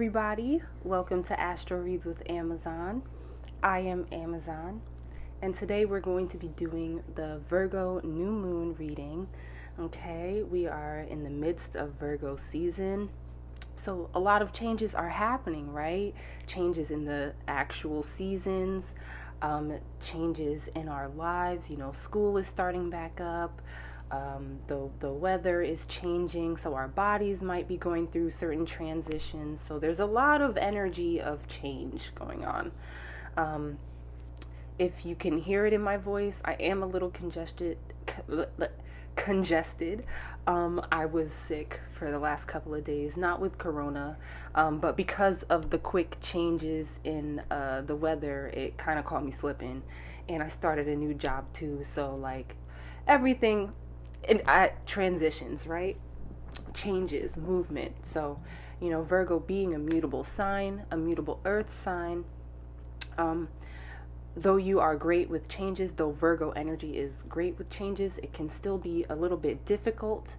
everybody. Welcome to Astro Reads with AMZN. I am AMZN, and today we're going to be doing the Virgo new moon reading. Okay, we are in the midst of Virgo season, so a lot of changes are happening, right? Changes in the actual seasons, changes in our lives. School is starting back up. The weather is changing, so our bodies might be going through certain transitions. So there's a lot of energy of change going on. If you can hear it in my voice, I am a little congested. I was sick for the last couple of days, not with corona, but because of the quick changes in the weather, it kind of caught me slipping, and I started a new job too. So like everything. Transitions, right? Changes, movement. So, Virgo being a mutable sign, a mutable earth sign, though you are great with changes, though Virgo energy is great with changes, it can still be a little bit difficult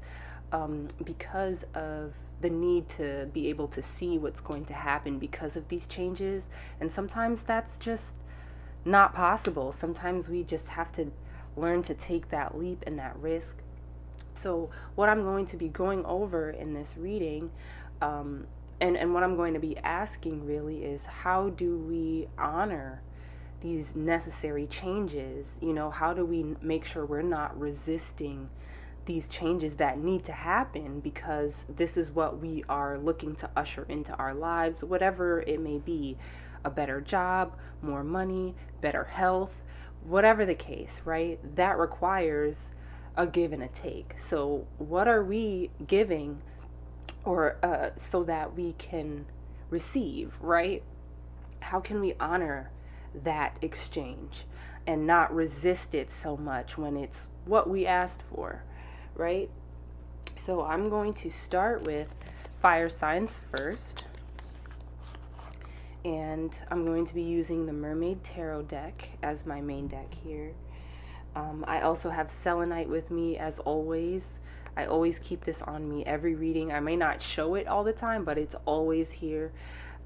because of the need to be able to see what's going to happen because of these changes. And sometimes that's just not possible. Sometimes we just have to learn to take that leap and that risk. So what I'm going to be going over in this reading, and what I'm going to be asking really is, how do we honor these necessary changes? How do we make sure we're not resisting these changes that need to happen, because this is what we are looking to usher into our lives, whatever it may be, a better job, more money, better health, whatever the case, right? That requires a give and a take. So what are we giving, or so that we can receive, right? How can we honor that exchange and not resist it so much when it's what we asked for, right? So I'm going to start with fire signs first, and I'm going to be using the Mermaid Tarot deck as my main deck here. I also have selenite with me, as always. I always keep this on me every reading. I may not show it all the time, but it's always here.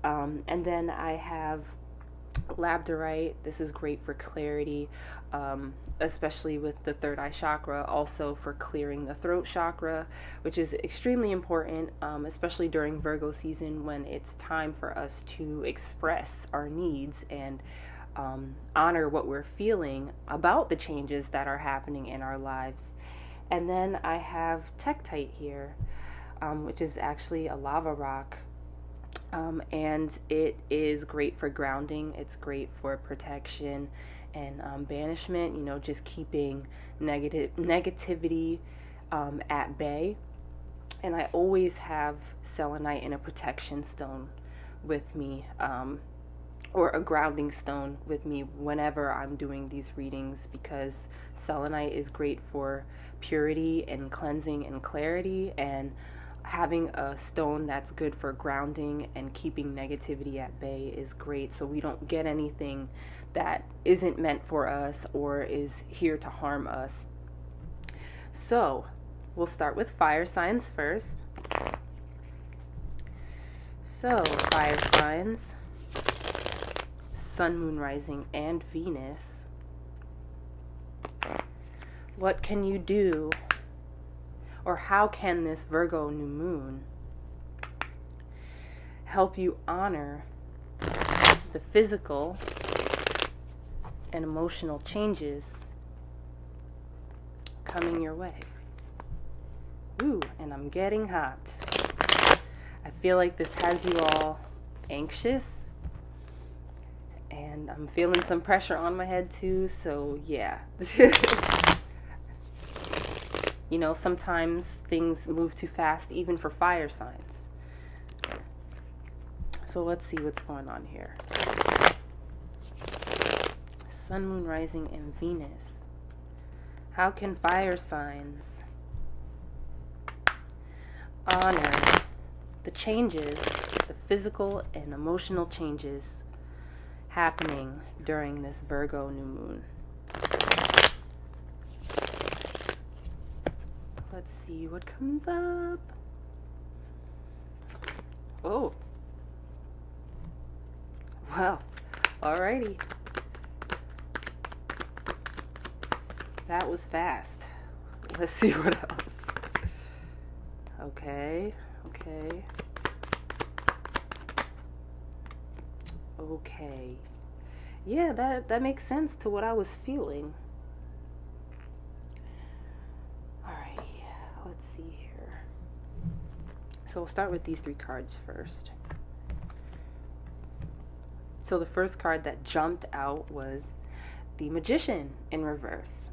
And then I have labradorite. This is great for clarity, especially with the third eye chakra, also for clearing the throat chakra, which is extremely important, especially during Virgo season, when it's time for us to express our needs and honor what we're feeling about the changes that are happening in our lives. And then I have tektite here, which is actually a lava rock, and it is great for grounding. It's great for protection and banishment, just keeping negativity at bay. And I always have selenite in a protection stone with me, or a grounding stone with me whenever I'm doing these readings, because selenite is great for purity and cleansing and clarity, and having a stone that's good for grounding and keeping negativity at bay is great, so we don't get anything that isn't meant for us or is here to harm us. So we'll start with fire signs first. So fire signs: Sun, Moon, Rising, and Venus. What can you do, or how can this Virgo new moon help you honor the physical and emotional changes coming your way? Ooh, and I'm getting hot. I feel like this has you all anxious, and I'm feeling some pressure on my head too, so yeah. Sometimes things move too fast, even for fire signs. So let's see what's going on here. Sun, Moon, Rising, and Venus. How can fire signs honor the changes, the physical and emotional changes happening during this Virgo new moon? Let's see what comes up. Oh, Well, alrighty. That was fast. Let's see what else. Okay. Yeah, that makes sense to what I was feeling. Alrighty, let's see here. So we'll start with these 3 cards first. So the first card that jumped out was the Magician in reverse.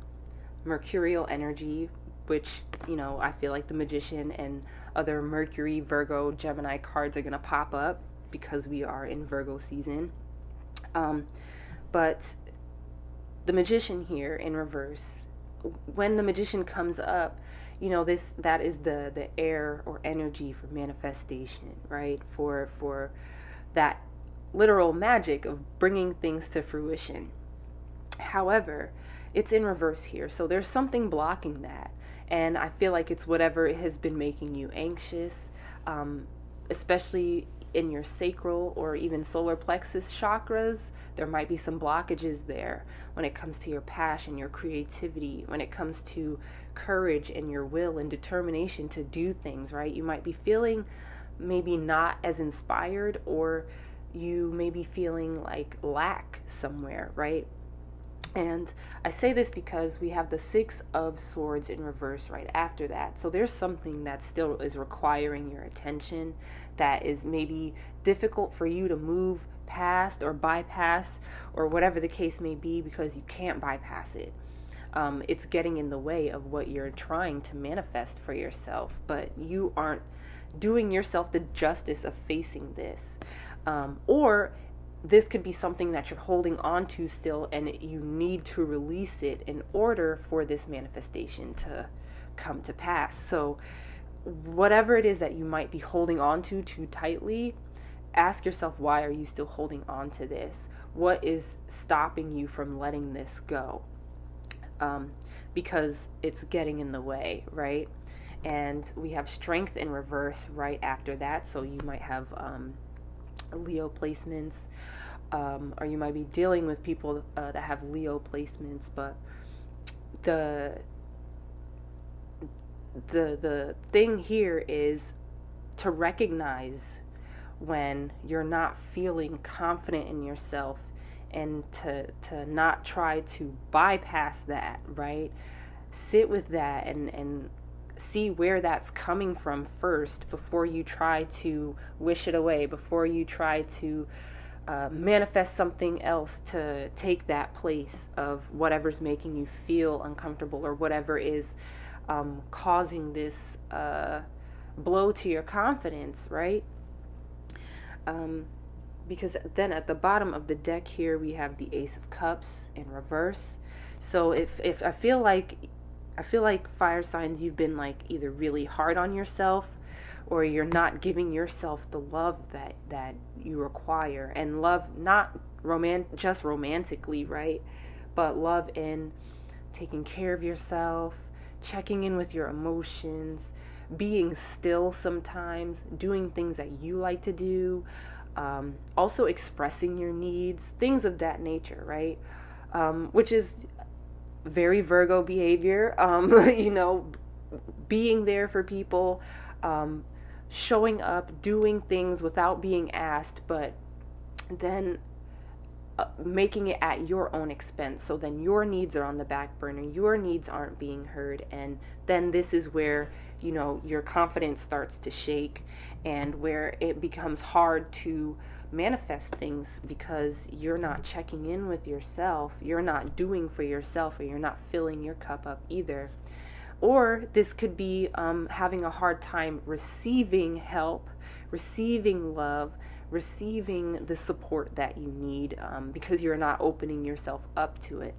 Mercurial energy, which, I feel like the Magician and other Mercury, Virgo, Gemini cards are going to pop up because we are in Virgo season. But the Magician here in reverse, when the Magician comes up, that is the air or energy for manifestation, right? For that literal magic of bringing things to fruition. However, it's in reverse here, so there's something blocking that, and I feel like it's whatever has been making you anxious, especially in your sacral or even solar plexus chakras. There might be some blockages there when it comes to your passion, your creativity, when it comes to courage and your will and determination to do things, right? You might be feeling maybe not as inspired, or you may be feeling like lack somewhere, right? And I say this because we have the 6 of Swords in reverse right after that. So there's something that still is requiring your attention, that is maybe difficult for you to move past or bypass, or whatever the case may be, because you can't bypass it. It's getting in the way of what you're trying to manifest for yourself, but you aren't doing yourself the justice of facing this. Or this could be something that you're holding on to still, and you need to release it in order for this manifestation to come to pass. So whatever it is that you might be holding on to too tightly, ask yourself, why are you still holding on to this? What is stopping you from letting this go? Because it's getting in the way, right? And we have Strength in reverse right after that. So you might have Leo placements, or you might be dealing with people that have Leo placements, but the thing here is to recognize when you're not feeling confident in yourself, and to not try to bypass that, right? Sit with that and see where that's coming from first before you try to wish it away, before you try to manifest something else to take that place of whatever's making you feel uncomfortable, or whatever is causing this blow to your confidence, right? Because then at the bottom of the deck here we have the Ace of Cups in reverse. So if I feel like fire signs, you've been like either really hard on yourself, or you're not giving yourself the love that you require. And love, not just romantically, right? But love in taking care of yourself, checking in with your emotions, being still sometimes, doing things that you like to do, also expressing your needs, things of that nature, right? Which is very Virgo behavior, being there for people, showing up, doing things without being asked, but then making it at your own expense. So then your needs are on the back burner, your needs aren't being heard, and then this is where your confidence starts to shake, and where it becomes hard to manifest things, because you're not checking in with yourself, you're not doing for yourself, or you're not filling your cup up either. Or this could be having a hard time receiving help, receiving love, receiving the support that you need, because you're not opening yourself up to it,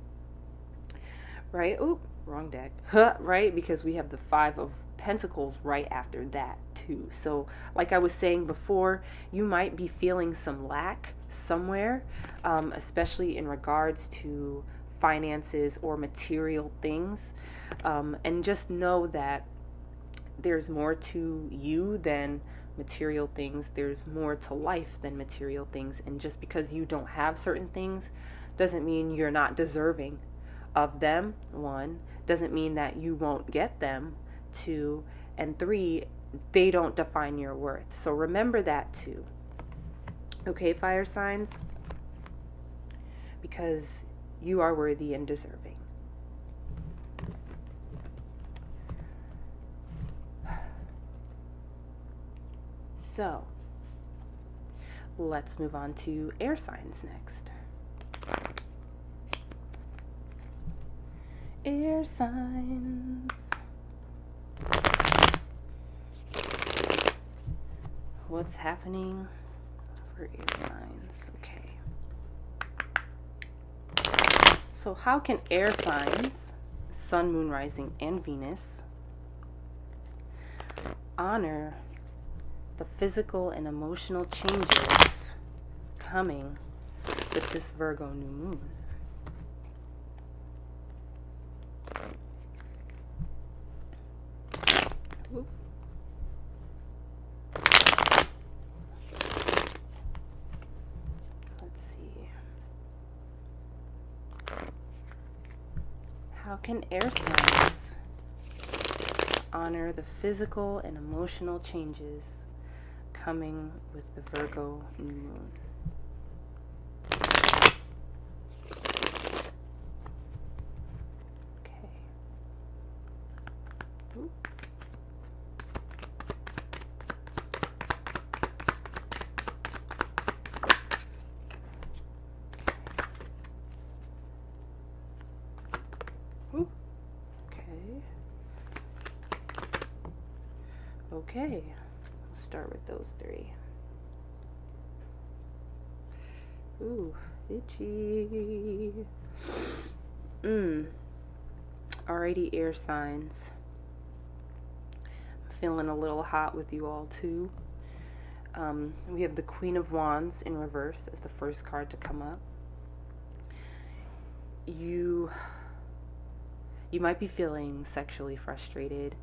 right? Oop, wrong deck. Right? Because we have the 5 of Pentacles right after that too. So like I was saying before, you might be feeling some lack somewhere, especially in regards to finances or material things, and just know that there's more to you than material things. There's more to life than material things. And just because you don't have certain things doesn't mean you're not deserving of them. 1, doesn't mean that you won't get them. 2, and 3, they don't define your worth. So remember that too. Okay, fire signs? Because you are worthy and deserving. So, let's move on to air signs next. Air signs. What's happening for air signs? Okay. So how can air signs, Sun, Moon, Rising, and Venus, honor the physical and emotional changes coming with this Virgo new moon? Oop. Let's see. How can air signs honor the physical and emotional changes coming with the Virgo new moon? Okay. Ooh. Ooh. Okay. Okay. Start with those 3. Ooh, itchy. Alrighty, air signs. I'm feeling a little hot with you all too. We have the Queen of Wands in reverse as the first card to come up. You might be feeling sexually frustrated,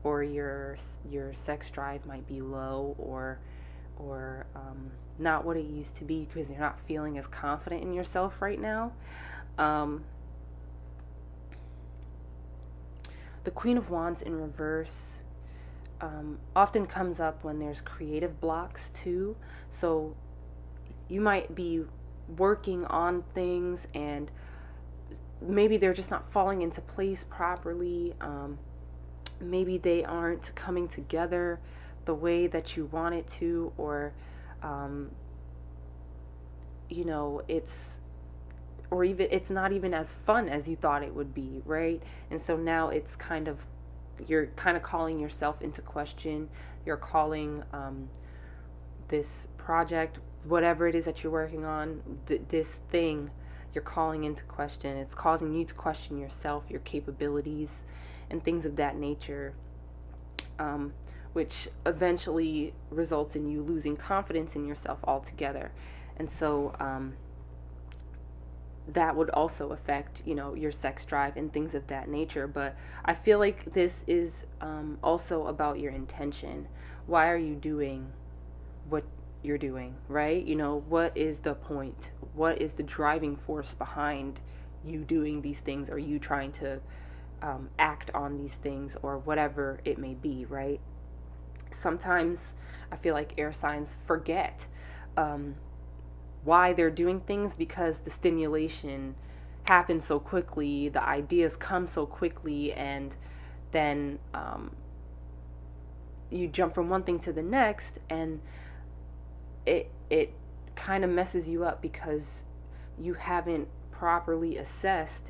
or your sex drive might be low, or not what it used to be, because you're not feeling as confident in yourself right now. The Queen of Wands in reverse often comes up when there's creative blocks too. So you might be working on things and maybe they're just not falling into place properly. Maybe they aren't coming together the way that you want it to, or it's not even as fun as you thought it would be, right? And so now it's you're kind of calling yourself into question. You're calling this project, whatever it is that you're working on, this thing, you're calling into question. It's causing you to question yourself, your capabilities, and things of that nature, which eventually results in you losing confidence in yourself altogether. And so that would also affect, your sex drive and things of that nature. But I feel like this is also about your intention. Why are you doing what you're doing, right? What is the point? What is the driving force behind you doing these things, or you trying to act on these things, or whatever it may be, right? Sometimes I feel like air signs forget why they're doing things, because the stimulation happens so quickly, the ideas come so quickly, and then you jump from one thing to the next, and it kind of messes you up because you haven't properly assessed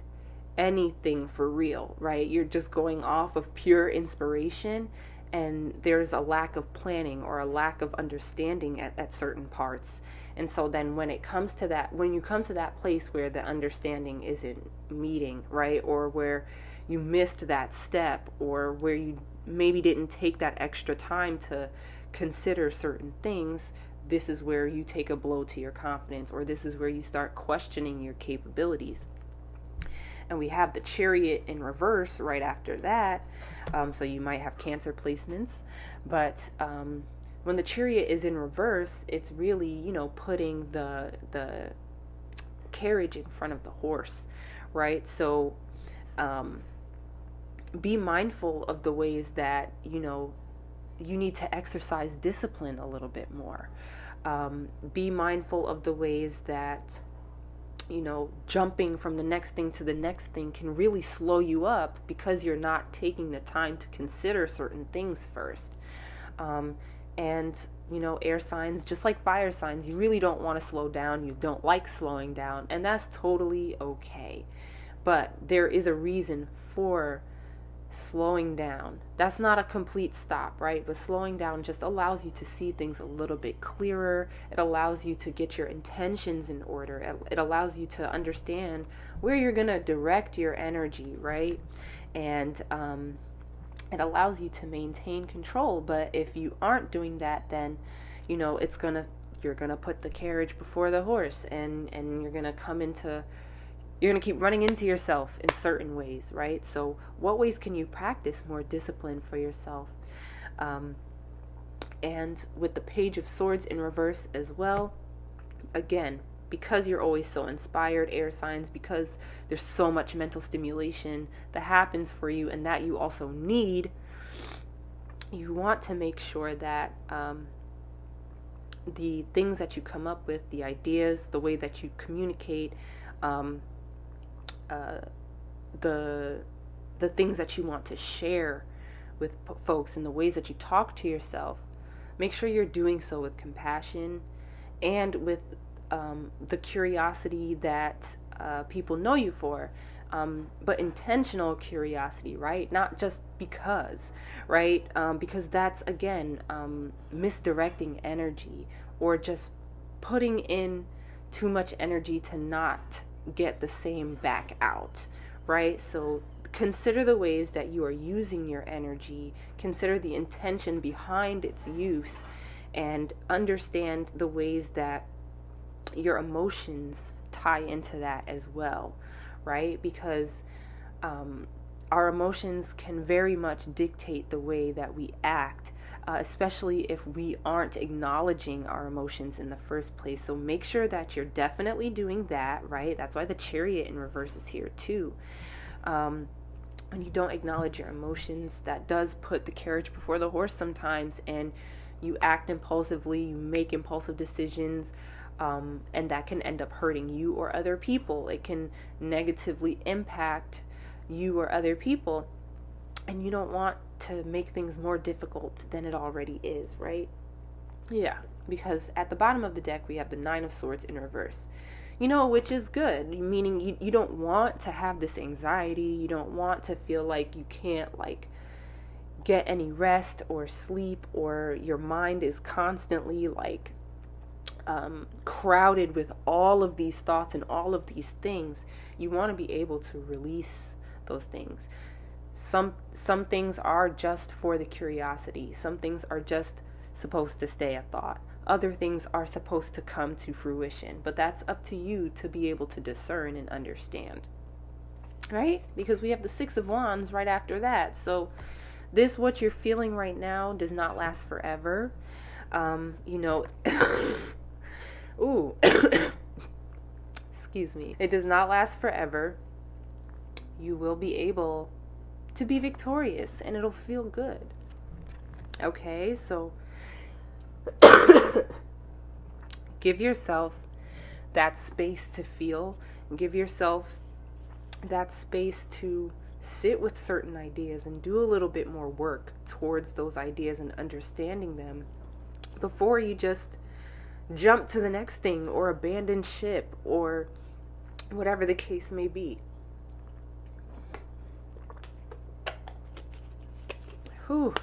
anything for real, right? You're just going off of pure inspiration, and there's a lack of planning or a lack of understanding at certain parts. And so then when you come to that place where the understanding isn't meeting, right, or where you missed that step, or where you maybe didn't take that extra time to consider certain things, this is where you take a blow to your confidence, or this is where you start questioning your capabilities. And we have the Chariot in reverse right after that. So you might have Cancer placements, but when the Chariot is in reverse, it's really, you know, putting the carriage in front of the horse, right? So be mindful of the ways that, you know, you need to exercise discipline a little bit more. Be mindful of the ways that, you know, jumping from the next thing to the next thing can really slow you up because you're not taking the time to consider certain things first. And, you know, air signs, just like fire signs, you really don't want to slow down. You don't like slowing down, and that's totally okay. But there is a reason for slowing down. That's not a complete stop, right? But slowing down just allows you to see things a little bit clearer. It allows you to get your intentions in order. It allows you to understand where you're going to direct your energy, right? And it allows you to maintain control. But if you aren't doing that, then, you know, you're going to put the carriage before the horse, and you're going to keep running into yourself in certain ways, right? So what ways can you practice more discipline for yourself? And with the Page of Swords in reverse as well, again, because you're always so inspired, air signs, because there's so much mental stimulation that happens for you and that you also need, you want to make sure that the things that you come up with, the ideas, the way that you communicate, the things that you want to share with folks and the ways that you talk to yourself, make sure you're doing so with compassion and with the curiosity that people know you for, but intentional curiosity, right? Not just because, right? Because that's, again, misdirecting energy, or just putting in too much energy to not get the same back out, right? So consider the ways that you are using your energy, consider the intention behind its use, and understand the ways that your emotions tie into that as well, right? Because our emotions can very much dictate the way that we act, especially if we aren't acknowledging our emotions in the first place. So make sure that you're definitely doing that, right? That's why the Chariot in reverse is here too. When you don't acknowledge your emotions, that does put the carriage before the horse sometimes, and you act impulsively, you make impulsive decisions, and that can end up hurting you or other people. It can negatively impact you or other people, and you don't want to make things more difficult than it already is, right? Yeah, because at the bottom of the deck we have the Nine of Swords in reverse, you know, which is good, meaning you don't want to have this anxiety, you don't want to feel like you can't, like, get any rest or sleep, or your mind is constantly, like, crowded with all of these thoughts and all of these things. You want to be able to release those things. Some things are just for the curiosity. Some things are just supposed to stay a thought. Other things are supposed to come to fruition. But that's up to you to be able to discern and understand, right? Because we have the Six of Wands right after that. So this, what you're feeling right now, does not last forever. You know, ooh, excuse me. It does not last forever. You will be able to be victorious, and it'll feel good. Okay, so give yourself that space to feel, and give yourself that space to sit with certain ideas and do a little bit more work towards those ideas and understanding them before you just jump to the next thing or abandon ship or whatever the case may be. Whew.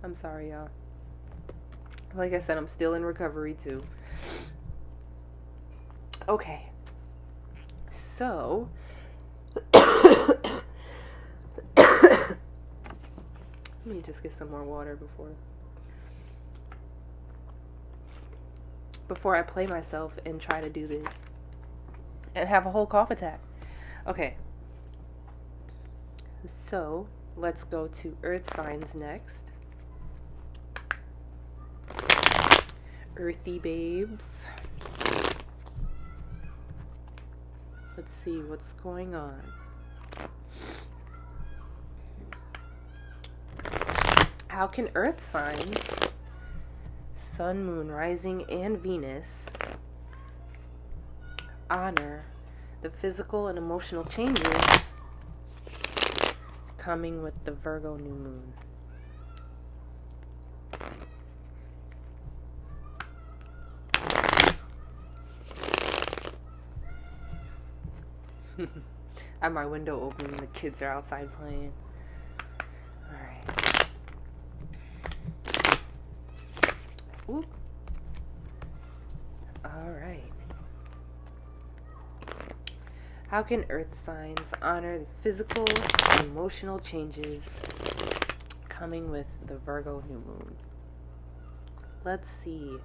I'm sorry, y'all. Like I said, I'm still in recovery too. Okay. So let me just get some more water before I play myself and try to do this and have a whole cough attack. Okay. So let's go to earth signs next. Earthy babes. Let's see what's going on. How can earth signs, sun, moon, rising, and Venus, honor the physical and emotional changes coming with the Virgo new moon? I have my window open and the kids are outside playing. Alright. Ooh. Alright. How can earth signs honor the physical and emotional changes coming with the Virgo new moon? Let's see.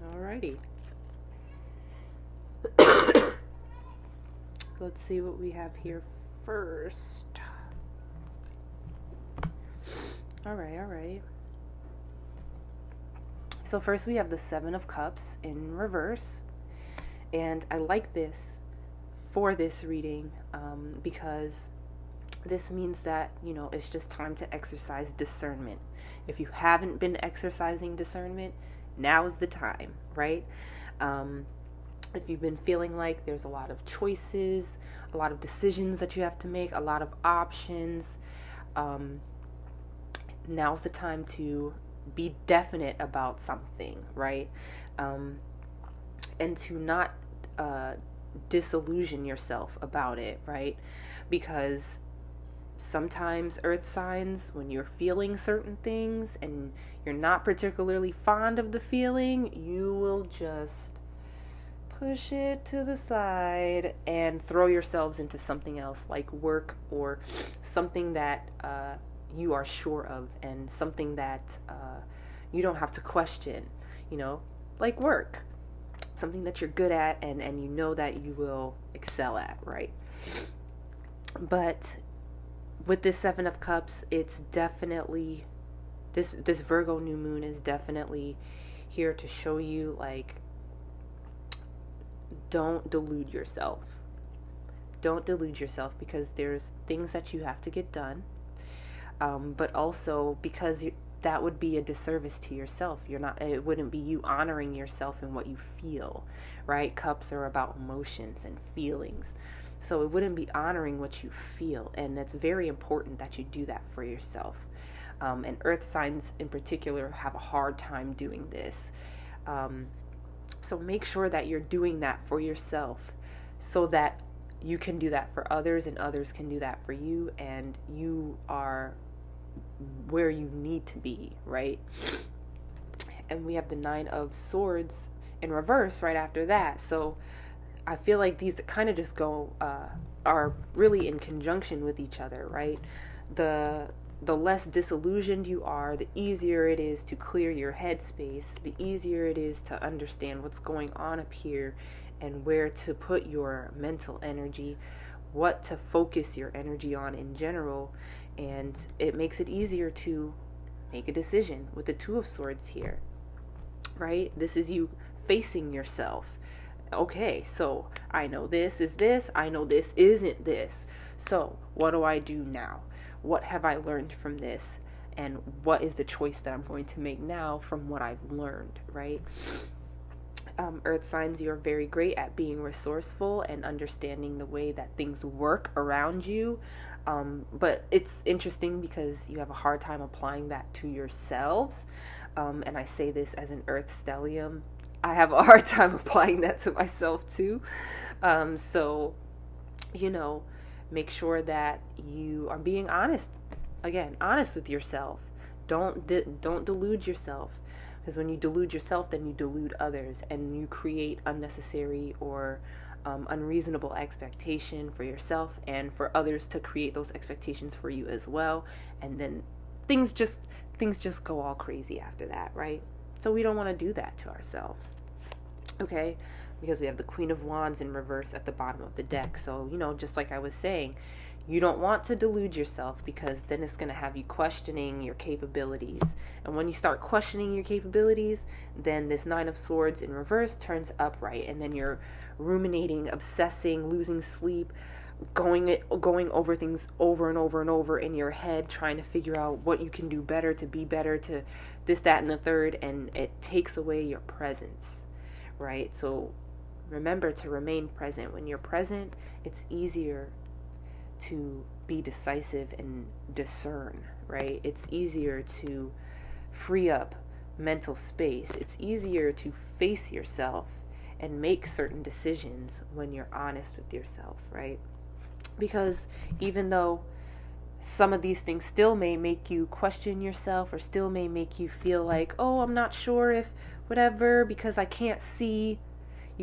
Alrighty. Let's see what we have here first. Alright. So first we have the Seven of Cups in reverse. And I like this for this reading because this means that, it's just time to exercise discernment. If you haven't been exercising discernment, now is the time, right? If you've been feeling like there's a lot of choices, a lot of decisions that you have to make, a lot of options, now's the time to be definite about something, right? And to not disillusion yourself about it, right? Because sometimes earth signs, when you're feeling certain things and you're not particularly fond of the feeling, you will just push it to the side and throw yourselves into something else, like work or something that you are sure of, and something that you don't have to question, like work, something that you're good at and you know that you will excel at, right? But with this Seven of Cups, it's definitely, this Virgo new moon is definitely here to show you, like, don't delude yourself. Don't delude yourself, because there's things that you have to get done. But also because that would be a disservice to yourself. It wouldn't be you honoring yourself in what you feel, right? Cups are about emotions and feelings. So it wouldn't be honoring what you feel, and it's very important that you do that for yourself. And earth signs in particular have a hard time doing this. So make sure that you're doing that for yourself so that you can do that for others and others can do that for you, and you are where you need to be, right? And we have the Nine of Swords in reverse right after that. So I feel like these kind of just are really in conjunction with each other, right? The less disillusioned you are, the easier it is to clear your headspace, the easier it is to understand what's going on up here and where to put your mental energy, what to focus your energy on in general, and it makes it easier to make a decision with the Two of Swords here, right? This is you facing yourself. Okay, so I know this is this, I know this isn't this. So what do I do now? What have I learned from this? And what is the choice that I'm going to make now from what I've learned, right? Earth signs, you're very great at being resourceful and understanding the way that things work around you. But it's interesting because you have a hard time applying that to yourselves. And I say this as an earth stellium. I have a hard time applying that to myself too. So, make sure that you are being honest. Again, honest with yourself. Don't delude yourself. Because when you delude yourself, then you delude others, and you create unnecessary or unreasonable expectation for yourself and for others to create those expectations for you as well. And then things just go all crazy after that, right? So we don't want to do that to ourselves. Okay? Because we have the Queen of Wands in reverse at the bottom of the deck. So, just like I was saying, you don't want to delude yourself, because then it's going to have you questioning your capabilities. And when you start questioning your capabilities, then this Nine of Swords in reverse turns upright. And then you're ruminating, obsessing, losing sleep, going over things over and over and over in your head, trying to figure out what you can do better, to be better, to this, that, and the third. And it takes away your presence, right? So remember to remain present. When you're present, it's easier to be decisive and discern, right? It's easier to free up mental space. It's easier to face yourself and make certain decisions when you're honest with yourself, right? Because even though some of these things still may make you question yourself, or still may make you feel like, oh, I'm not sure if whatever, because you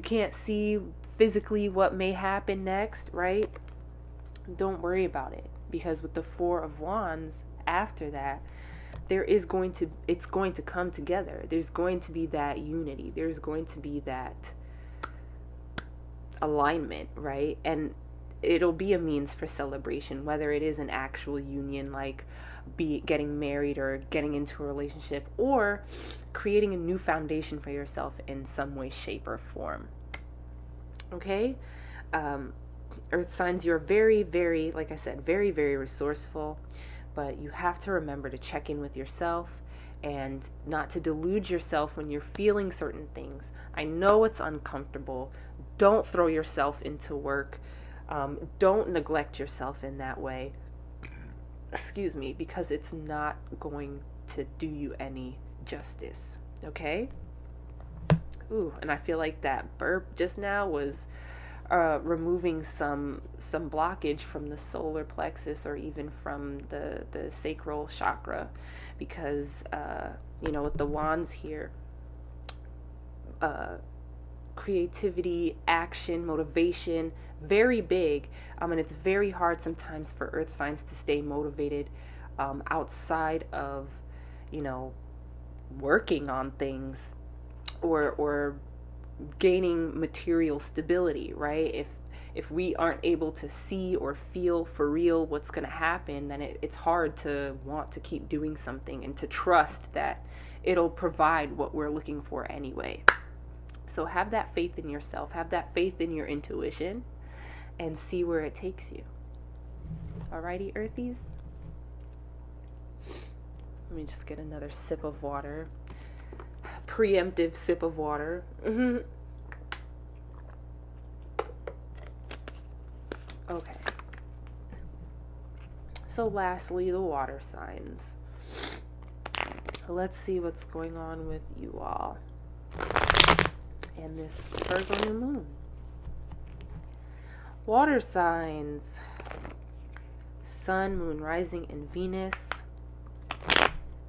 can't see physically what may happen next, right? Don't worry about it, because with the Four of Wands after that, it's going to come together. There's going to be that unity. There's going to be that alignment, right? And it'll be a means for celebration, whether it is an actual union, like getting married or getting into a relationship, or creating a new foundation for yourself in some way, shape, or form. Okay? Earth signs, you're very, very, like I said, very, very resourceful, but you have to remember to check in with yourself and not to delude yourself when you're feeling certain things. I know it's uncomfortable. Don't throw yourself into work. Don't neglect yourself in that way. Excuse me, because it's not going to do you any justice. Okay? Ooh, and I feel like that burp just now was removing some blockage from the solar plexus, or even from the sacral chakra, because with the wands here, creativity, action, motivation, very big, and it's very hard sometimes for earth signs to stay motivated outside of working on things or gaining material stability, right? If we aren't able to see or feel for real what's going to happen, then it's hard to want to keep doing something and to trust that it'll provide what we're looking for anyway. So have that faith in yourself, have that faith in your intuition, and see where it takes you. Alrighty, Earthies? Let me just get another sip of water. Preemptive sip of water. Okay. So lastly, the water signs. Let's see what's going on with you all and this Virgo new moon. Water signs. Sun, Moon, Rising, and Venus.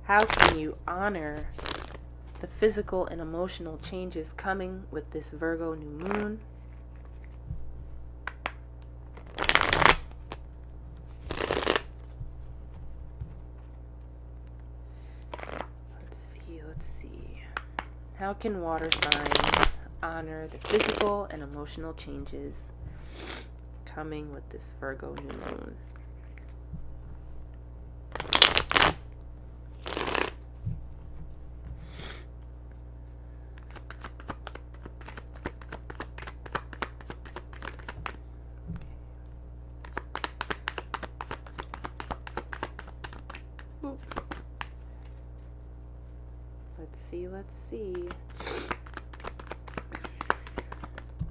How can you honor the physical and emotional changes coming with this Virgo new moon? Let's see. How can water signs honor the physical and emotional changes coming with this Virgo new moon? Let's see.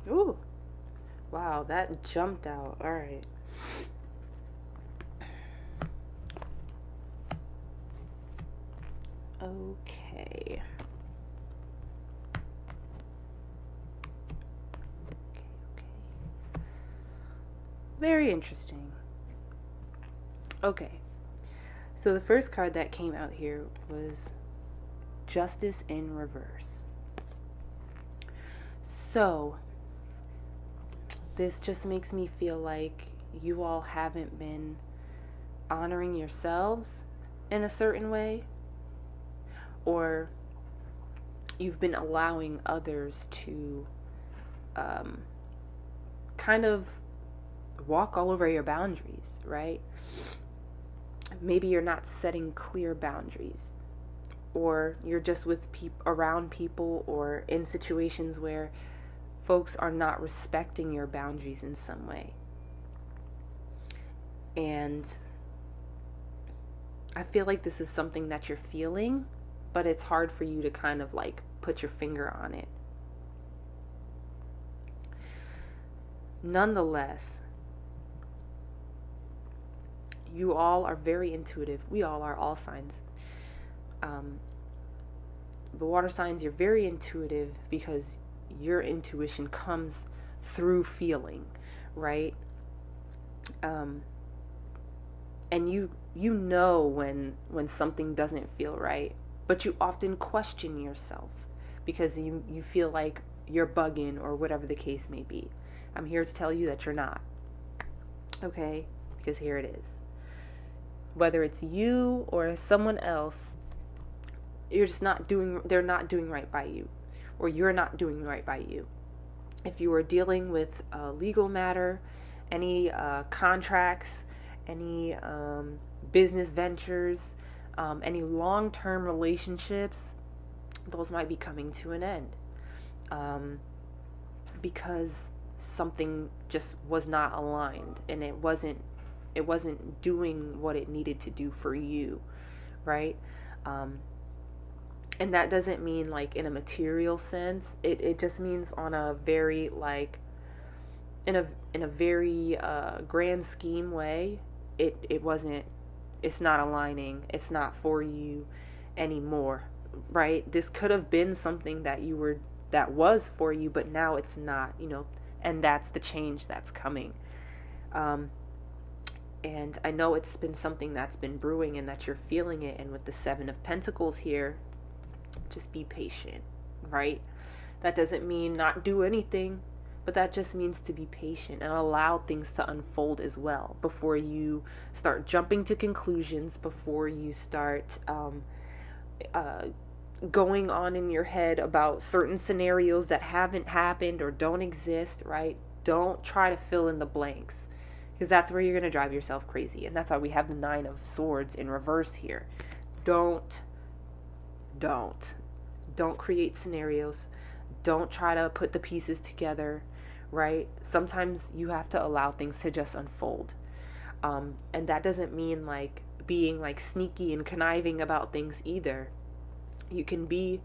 Ooh. Wow, that jumped out. All right. Okay. Very interesting. Okay. So the first card that came out here was Justice in reverse. So, this just makes me feel like you all haven't been honoring yourselves in a certain way, or you've been allowing others to kind of walk all over your boundaries, right? Maybe you're not setting clear boundaries, or you're just with around people or in situations where folks are not respecting your boundaries in some way. And I feel like this is something that you're feeling, but it's hard for you to kind of like put your finger on it. Nonetheless, you all are very intuitive. We all are, all signs. The water signs, you're very intuitive because your intuition comes through feeling, right? And you know when something doesn't feel right, but you often question yourself because you feel like you're bugging or whatever the case may be. I'm here to tell you that you're not. Okay? Because here it is. Whether it's you or someone else, they're not doing right by you, or you're not doing right by you. If you are dealing with a legal matter, any contracts, any business ventures, any long-term relationships, those might be coming to an end because something just was not aligned, and it wasn't doing what it needed to do for you, right? And that doesn't mean like in a material sense. It just means on a very like in a very grand scheme way. It's not aligning. It's not for you anymore, right? This could have been something that was for you, but now it's not, and that's the change that's coming. And I know it's been something that's been brewing and that you're feeling it. And with the 7 of Pentacles here, just be patient, right? That doesn't mean not do anything, but that just means to be patient and allow things to unfold as well before you start jumping to conclusions, before you start going on in your head about certain scenarios that haven't happened or don't exist, right? Don't try to fill in the blanks, because that's where you're going to drive yourself crazy. And that's why we have the 9 of Swords in reverse here. Don't create scenarios. Don't try to put the pieces together, right? Sometimes you have to allow things to just unfold. And that doesn't mean like being like sneaky and conniving about things either. You can be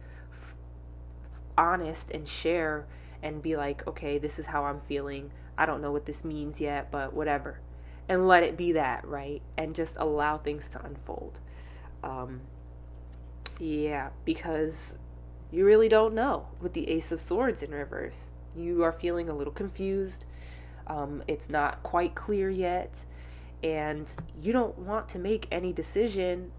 honest and share and be like, okay, this is how I'm feeling. I don't know what this means yet, but whatever. And let it be that, right? And just allow things to unfold. Yeah, because you really don't know with the Ace of Swords in reverse. You are feeling a little confused. It's not quite clear yet. And you don't want to make any decision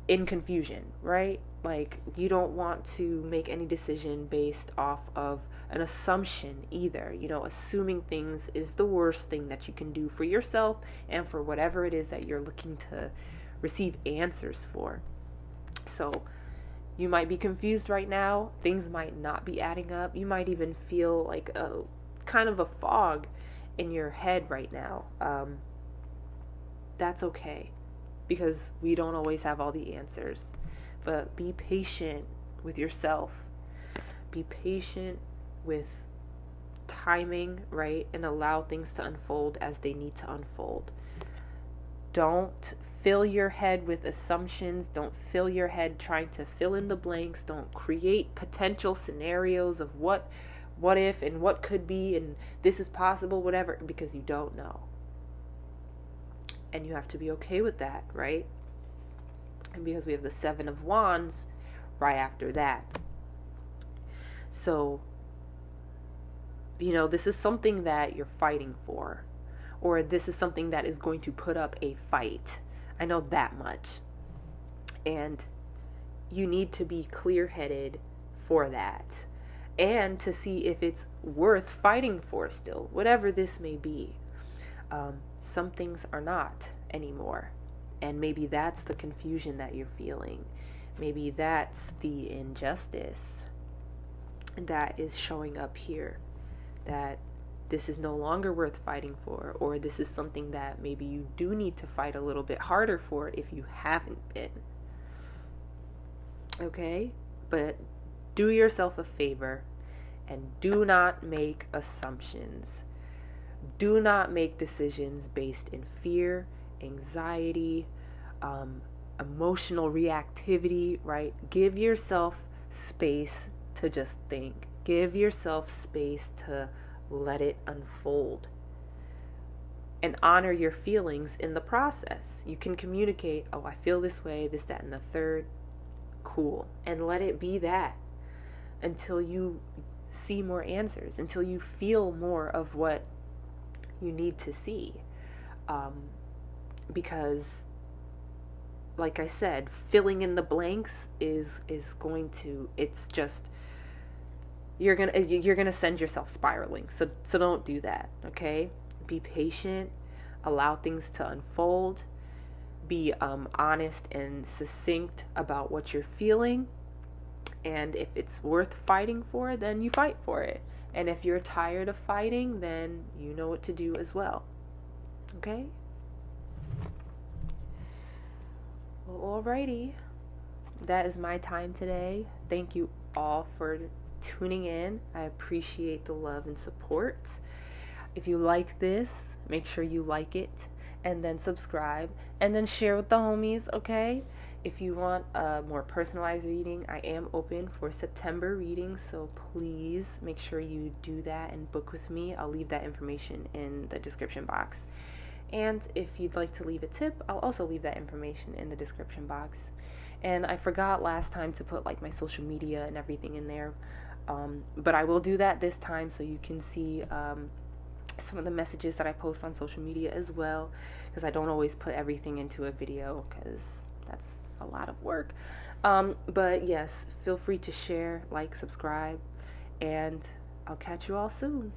in confusion, right? Like, you don't want to make any decision based off of an assumption either. Assuming things is the worst thing that you can do for yourself and for whatever it is that you're looking to receive answers for. So you might be confused right now. Things might not be adding up. You might even feel like a kind of a fog in your head right now. That's okay, because we don't always have all the answers. But be patient with yourself. Be patient with timing, right? And allow things to unfold as they need to unfold. Don't fill your head with assumptions. Don't fill your head trying to fill in the blanks. Don't create potential scenarios of what if and what could be and this is possible, whatever, because you don't know. And you have to be okay with that, right? And because we have the 7 of Wands right after that. So, this is something that you're fighting for. Or this is something that is going to put up a fight. I know that much. And you need to be clear-headed for that, and to see if it's worth fighting for still, whatever this may be. Some things are not anymore, and maybe that's the confusion that you're feeling. Maybe that's the injustice that is showing up here, that this is no longer worth fighting for, or this is something that maybe you do need to fight a little bit harder for if you haven't been. Okay? But do yourself a favor and do not make assumptions. Do not make decisions based in fear, anxiety, emotional reactivity, right? Give yourself space to just think. Give yourself space to let it unfold. And honor your feelings in the process. You can communicate, oh, I feel this way, this, that, and the third. Cool. And let it be that until you see more answers, until you feel more of what you need to see. Because, like I said, filling in the blanks is going to, it's just, you're gonna send yourself spiraling. So don't do that, okay? Be patient, allow things to unfold, be honest and succinct about what you're feeling, and if it's worth fighting for, then you fight for it. And if you're tired of fighting, then you know what to do as well. Okay? Well, alrighty. That is my time today. Thank you all for tuning in. I appreciate the love and support. If you like this, make sure you like it, and then subscribe, and then share with the homies, okay? If you want a more personalized reading, I am open for September readings, so please make sure you do that and book with me. I'll leave that information in the description box. And if you'd like to leave a tip, I'll also leave that information in the description box. And I forgot last time to put like my social media and everything in there, but I will do that this time so you can see some of the messages that I post on social media as well, because I don't always put everything into a video because that's a lot of work. But yes, feel free to share, like, subscribe, and I'll catch you all soon.